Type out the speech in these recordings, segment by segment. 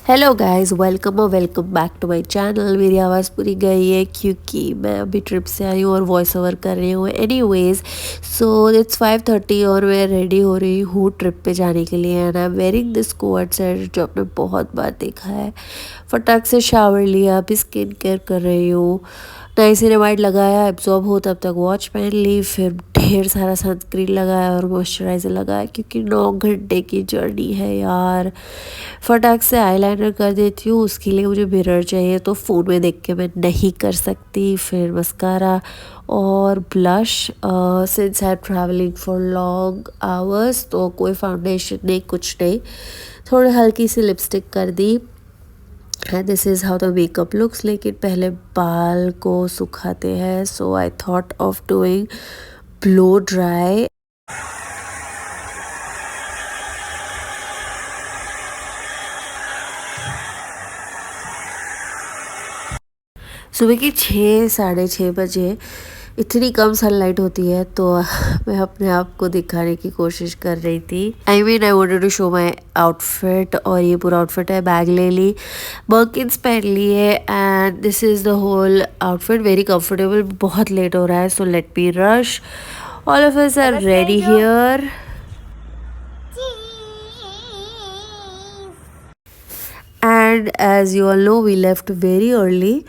Hello guys, welcome और welcome back to my channel. मेरी आवाज़ पूरी गई है क्योंकि मैं अभी ट्रिप से आई हूँ और वॉइस ओवर कर रही हूँ। एनीवेज, सो इट्स 5:30 और मैं रेडी हो रही हूँ ट्रिप पे जाने के लिए। And I am wearing this coat set जो आपने बहुत बार देखा है। फटाक से शावर लिया, अभी स्किन केयर कर रही हूँ, नाइसिनामाइड लगाया, एब्जॉर्ब हो तब तक वॉच पहन ली, फिर ढेर सारा सनस्क्रीन लगाया और मॉइस्चराइज़र लगाया क्योंकि 9 घंटे की जर्नी है यार। फटाक से आईलाइनर कर देती हूँ, उसके लिए मुझे मिरर चाहिए तो फ़ोन में देख के मैं नहीं कर सकती। फिर मस्कारा और blush, since I travelling for long hours तो कोई फाउंडेशन नहीं, कुछ नहीं, थोड़ी हल्की सी लिपस्टिक कर दी। This is how the makeup looks. लेकिन पहले बाल को सुखाते हैं, so I thought of doing blow dry. सुबह के 6-6:30 बजे इतनी कम सनलाइट होती है तो मैं अपने आप को दिखाने की कोशिश कर रही थी। I wanted to show my outfit, और ये पूरा आउटफिट है। बैग ले ली, बर्किन्स पहन लिए, and this is the whole outfit. Very comfortable. बहुत लेट हो रहा है, so let me rush. All of us are ready here. And as you all know we left very early,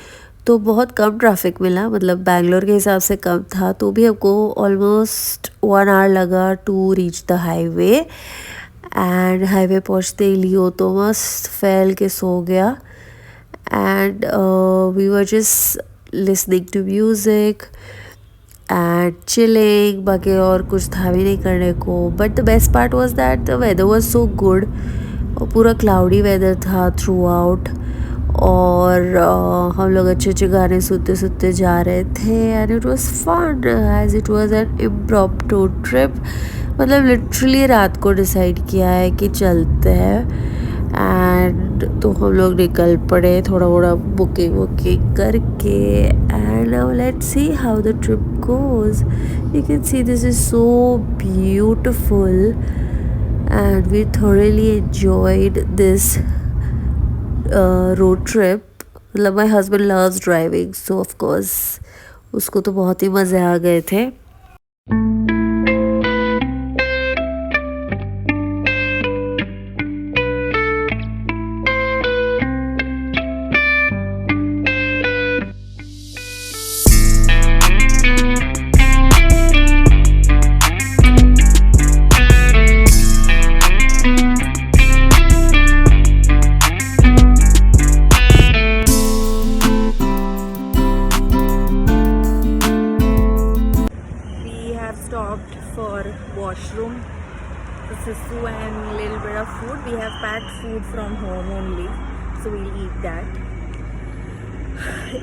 तो बहुत कम ट्रैफिक मिला, मतलब बैंगलोर के हिसाब से कम था, तो भी हमको ऑलमोस्ट 1 आवर लगा to reach the highway. And highway पहुँचते ही लियो तो मस्त फैल के सो गया। And we were just listening to music and chilling. बाकी और कुछ था भी नहीं करने को, but the best part was that the weather was so good. पूरा क्लाउडी वेदर था थ्रू आउट, और हम लोग अच्छे अच्छे गाने सुनते सुनते जा रहे थे। And it was fun as it was an impromptu trip. मतलब लिटरली रात को डिसाइड किया है कि चलते हैं, एंड तो हम लोग निकल पड़े थोड़ा थोड़ा बुकिंग वुकिंग करके। And now let's see how the trip goes. You can see this is so beautiful and we thoroughly enjoyed this road trip. मतलब my husband loves driving, so of course उसको तो बहुत ही मज़े आ गए थे। Stopped for washroom, sisu and little bit of food. We have packed food from home only, so we'll eat that.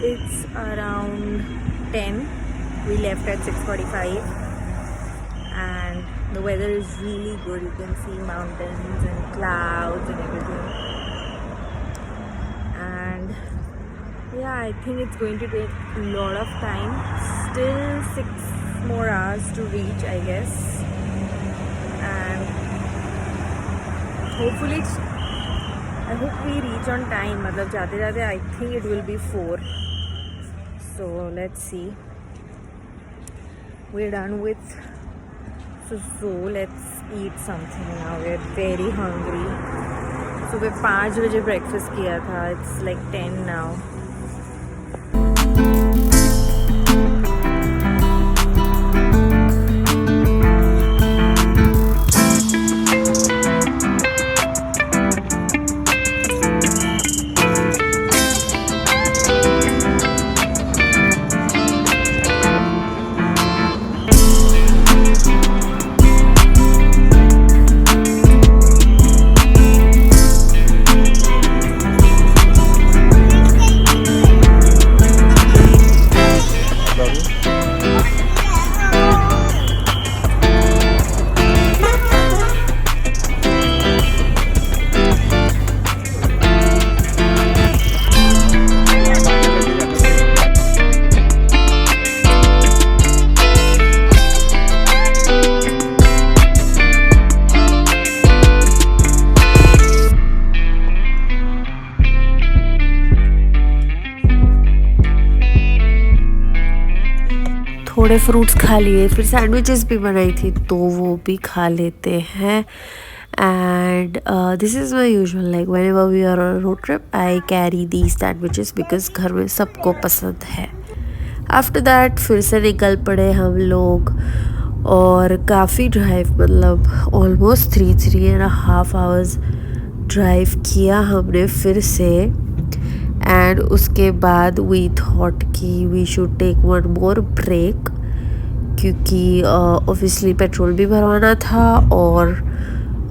It's around 10. We left at 6:45 and the weather is really good. You can see mountains and clouds and everything. And yeah, I think it's going to take a lot of time. Still 6 more hours to reach, I guess. And hopefully I hope we reach on time. मतलब जाते जाते I think it will be 4. So let's see. We're done with so let's eat something now. We're very hungry. सुबह 5 बजे breakfast किया था. It's like 10 now. थोड़े fruits खा लिए, फिर सैंडविचेस भी बनाई थी तो वो भी खा लेते हैं। And this is my usual, like whenever we are on road trip I carry these sandwiches because घर में सबको पसंद है। आफ्टर दैट फिर से निकल पड़े हम लोग और काफ़ी ड्राइव, मतलब ऑलमोस्ट 3.5 आवर्स ड्राइव किया हमने फिर से। एंड उसके बाद वी थॉट कि we should take one more break, क्योंकि ऑब्वियसली पेट्रोल भी भरवाना था और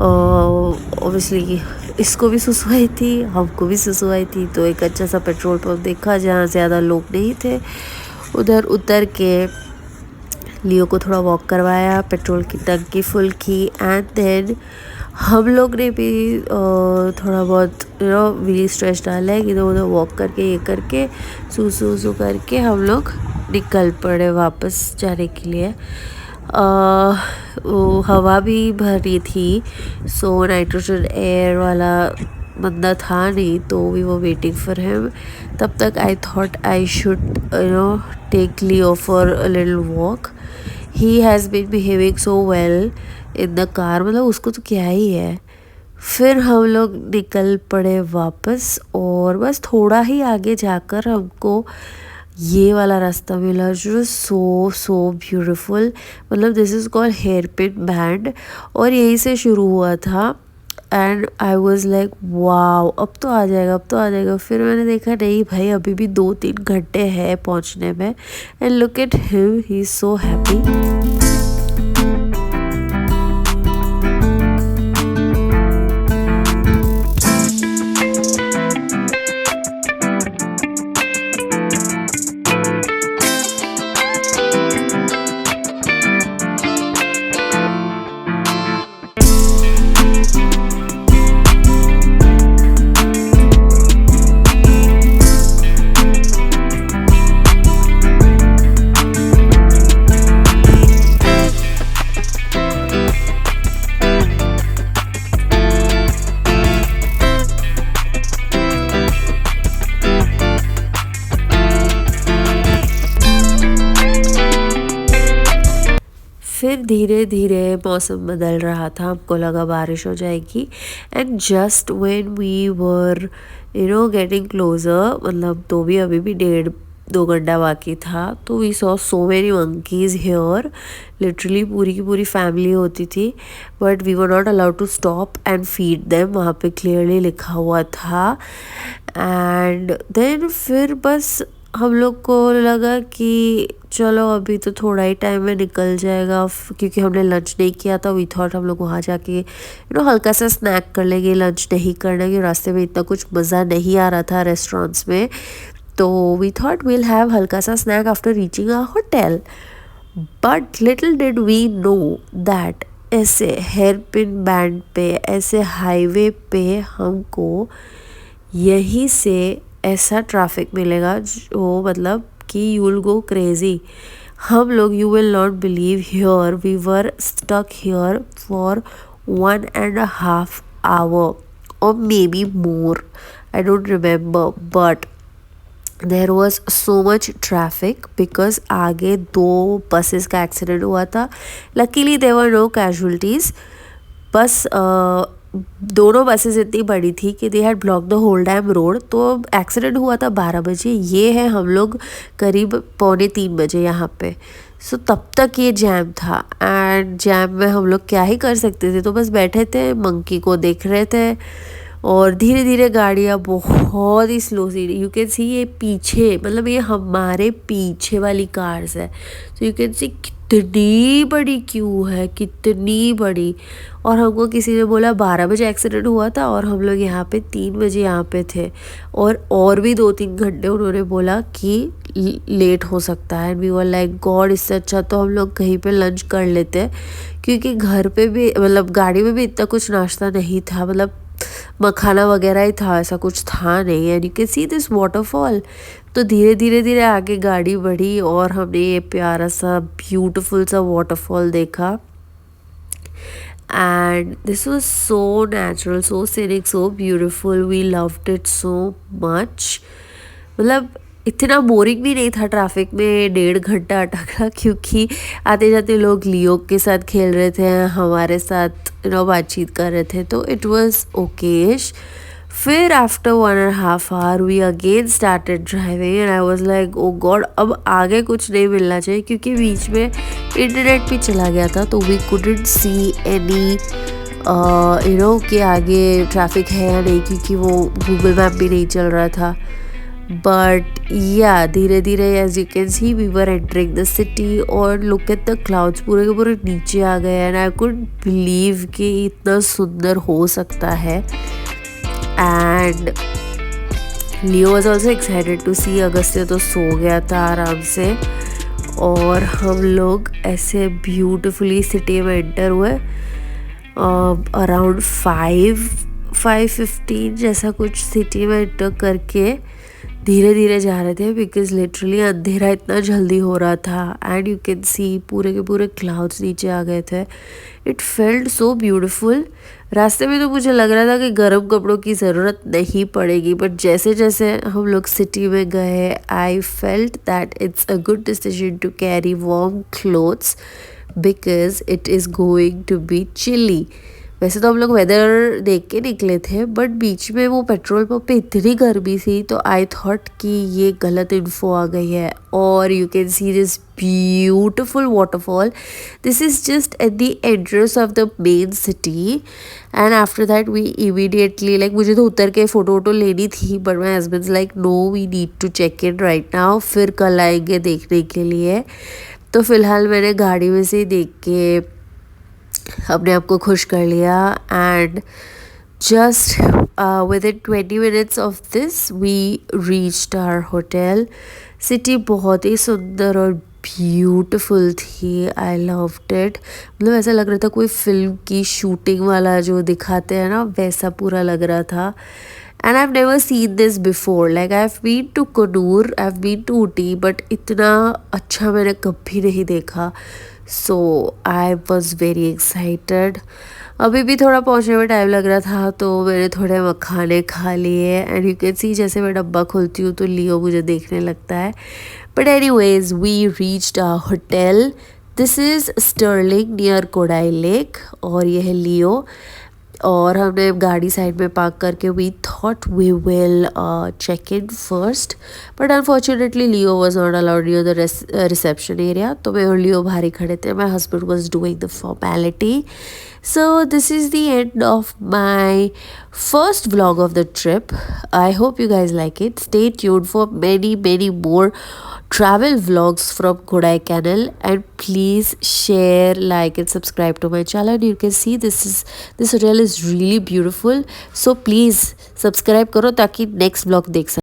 ऑब्वियसली इसको भी सुसवाई थी, हमको भी सुसवाई थी। तो एक अच्छा सा पेट्रोल पंप देखा जहाँ ज़्यादा लोग नहीं थे, उधर उतर के लियो को थोड़ा वॉक करवाया, पेट्रोल की टंकी फुल की। एंड देन हम लोग ने भी थोड़ा बहुत व्हील स्ट्रेच डाला है, इधर उधर वॉक करके ये करके सू करके हम लोग निकल पड़े वापस जाने के लिए। वो हवा भी भरी थी, सो नाइट्रोजन एयर वाला बंदा था नहीं, तो we were waiting for him. तब तक I thought I should take Leo for a little walk. He has been behaving so well in the car, मतलब उसको तो क्या ही है। फिर हम लोग निकल पड़े वापस और बस थोड़ा ही आगे जाकर हमको ये वाला रास्ता मिला जो सो ब्यूटीफुल, मतलब this is called hairpin bend और यहीं से शुरू हुआ था। And I was like wow, अब तो आ जाएगा, अब तो आ जाएगा। फिर मैंने देखा नहीं भाई, अभी भी 2-3 घंटे हैं पहुंचने में। And look at him, he is so happy. फिर धीरे धीरे मौसम बदल रहा था, हमको लगा बारिश हो जाएगी। And just when we were getting closer, मतलब तो भी अभी भी 1.5-2 घंटा बाकी था, तो we saw so many monkeys here. Literally पूरी की पूरी फैमिली होती थी, but we were not allowed to stop and feed them, वहाँ पे क्लियरली लिखा हुआ था। एंड देन फिर बस हम लोग को लगा कि चलो अभी तो थोड़ा ही टाइम में निकल जाएगा, क्योंकि हमने लंच नहीं किया था। वी थॉट हम लोग वहाँ जाके हल्का सा स्नैक कर लेंगे, लंच नहीं करना, कि रास्ते में इतना कुछ मज़ा नहीं आ रहा था रेस्टोरेंट्स में। तो वी थॉट वील हैव हल्का सा snack after reaching a hotel. But little did we know that ऐसे हेयर पिन बैंड पे, ऐसे हाईवे पे हमको यहीं से ऐसा ट्रैफिक मिलेगा जो मतलब कि यू विल गो क्रेजी। हम लोग, you will not believe, here we were stuck here for 1.5 hour और maybe more, I don't remember. But there was so much traffic because आगे 2 बसेस का एक्सीडेंट हुआ था। Luckily there were no casualties, बस दोनों buses इतनी बड़ी थी कि they had block the whole dam road. तो एक्सीडेंट हुआ था 12 बजे, ये है हम लोग करीब 2:45 यहाँ पे। सो तब तक ये जैम था, एंड जैम में हम लोग क्या ही कर सकते थे, तो बस बैठे थे, मंकी को देख रहे थे। और धीरे धीरे गाड़ियाँ बहुत ही स्लो सी, यू कैन सी ये पीछे, मतलब ये हमारे पीछे वाली कार्स है, तो यू कैन सी कितनी बड़ी क्यू है, कितनी बड़ी। और हमको किसी ने बोला 12 बजे एक्सीडेंट हुआ था और हम लोग यहाँ पे 3 बजे यहाँ पे थे, और भी 2-3 घंटे उन्होंने बोला कि लेट हो सकता है। And we were like God, इससे अच्छा तो हम लोग कहीं पे लंच कर लेते, क्योंकि घर पे भी, मतलब गाड़ी में भी इतना कुछ नाश्ता नहीं था, मतलब मखाना वगैरह ही था, ऐसा कुछ था नहीं। And you can see this waterfall. तो धीरे धीरे धीरे आगे गाड़ी बढ़ी और हमने ये प्यारा सा ब्यूटीफुल सा वाटरफॉल देखा। And this was so natural, so scenic, so beautiful, we loved it so much. मतलब इतना बोरिंग भी नहीं था ट्रैफिक में 1.5 घंटा अटकना, क्योंकि आते जाते लोग लियो के साथ खेल रहे थे, हमारे साथ बातचीत कर रहे थे, तो इट वाज ओकेश। फिर after 1.5 hour we again started driving and I was like oh God, अब आगे कुछ नहीं मिलना चाहिए, क्योंकि बीच में इंटरनेट भी चला गया था, तो वी कुडंट सी एनी कि आगे ट्रैफिक है या नहीं, क्योंकि वो गूगल मैप भी नहीं चल रहा था। बट या धीरे धीरे as you can see we were entering the city और लुक एट द क्लाउड्स, पूरे के पूरे नीचे आ गए एंड आई कुड बिलीव कि इतना सुंदर हो सकता है। And Leo was also excited to see. Agastya तो सो गया था आराम से और हम लोग ऐसे ब्यूटिफुली सिटी में एंटर हुए अराउंड 5:15 जैसा कुछ सिटी में एंटर करके धीरे धीरे जा रहे थे, बिकॉज लिटरली अंधेरा इतना जल्दी हो रहा था एंड यू कैन सी पूरे के पूरे क्लाउड्स नीचे आ गए थे। It felt so beautiful. रास्ते में तो मुझे लग रहा था कि गर्म कपड़ों की ज़रूरत नहीं पड़ेगी, बट जैसे जैसे हम लोग सिटी में गए I felt that it's a good decision to carry warm clothes because it is going to be chilly. वैसे तो हम लोग वेदर देख के निकले थे, बट बीच में वो पेट्रोल पंप पे इतनी गर्मी थी, तो आई थॉट कि ये गलत इन्फो आ गई है। और you can see this beautiful waterfall. This is just at the entrance of the main city and after that we immediately like, मुझे तो उतर के फ़ोटो वोटो लेनी थी, but my husband like no we need to check in right now, फिर कल आएंगे देखने के लिए। तो फ़िलहाल मैंने गाड़ी में से ही देख के अपने आप को खुश कर लिया and just within 20 minutes of this we reached our hotel. City बहुत ही सुंदर और ब्यूटिफुल थी। I loved it. मतलब ऐसा लग रहा था कोई फिल्म की शूटिंग वाला जो दिखाते हैं ना, वैसा पूरा लग रहा था। And I have never seen this before. Like I have been to Coonoor, I have been to Ooty, but इतना अच्छा मैंने कभी नहीं देखा। So I was very excited. अभी भी थोड़ा पहुंचने में टाइम लग रहा था, तो मैंने थोड़े मखाने खा लिए एंड यू कैन सी जैसे मैं डब्बा खोलती हूँ तो लियो मुझे देखने लगता है। But anyways we reached our hotel. This is Sterling near Kodai Lake और यह है लियो। और हमने गाड़ी साइड में पार्क करके we thought we will check in first, but unfortunately Leo was not allowed near the reception area. तो मैं और लियो बाहर ही खड़े थे। My husband was doing the formality. So this is the end of my first vlog of the trip. I hope you guys like it. Stay tuned for many more travel vlogs from Kodaikanal, and please share, like and subscribe to my channel. You can see this hotel is really beautiful. So please subscribe करो ताकि next vlog देख सको।